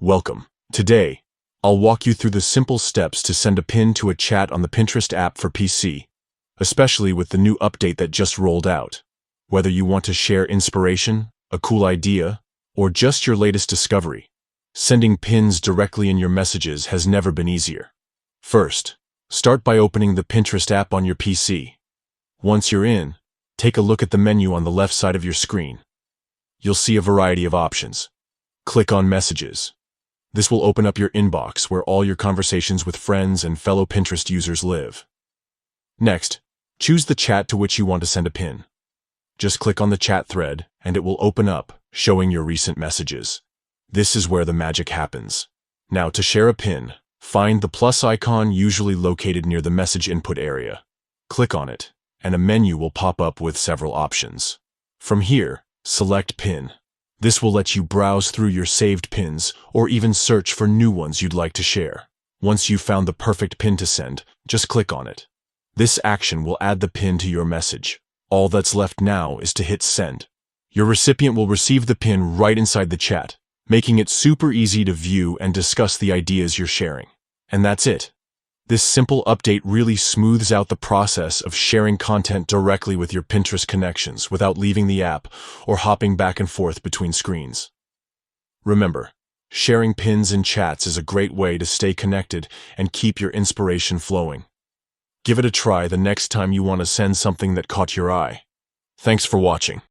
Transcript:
Welcome. Today, I'll walk you through the simple steps to send a pin to a chat on the Pinterest app for PC, especially with the new update that just rolled out. Whether you want to share inspiration, a cool idea, or just your latest discovery, sending pins directly in your messages has never been easier. First, start by opening the Pinterest app on your PC. Once you're in, take a look at the menu on the left side of your screen. You'll see a variety of options. Click on Messages. This will open up your inbox where all your conversations with friends and fellow Pinterest users live. Next, choose the chat to which you want to send a pin. Just click on the chat thread and it will open up, showing your recent messages. This is where the magic happens. Now, to share a pin, find the plus icon usually located near the message input area. Click on it, and a menu will pop up with several options. From here, select Pin. This will let you browse through your saved pins or even search for new ones you'd like to share. Once you've found the perfect pin to send, just click on it. This action will add the pin to your message. All that's left now is to hit send. Your recipient will receive the pin right inside the chat, making it super easy to view and discuss the ideas you're sharing. And that's it. This simple update really smooths out the process of sharing content directly with your Pinterest connections without leaving the app or hopping back and forth between screens. Remember, sharing pins in chats is a great way to stay connected and keep your inspiration flowing. Give it a try the next time you want to send something that caught your eye. Thanks for watching.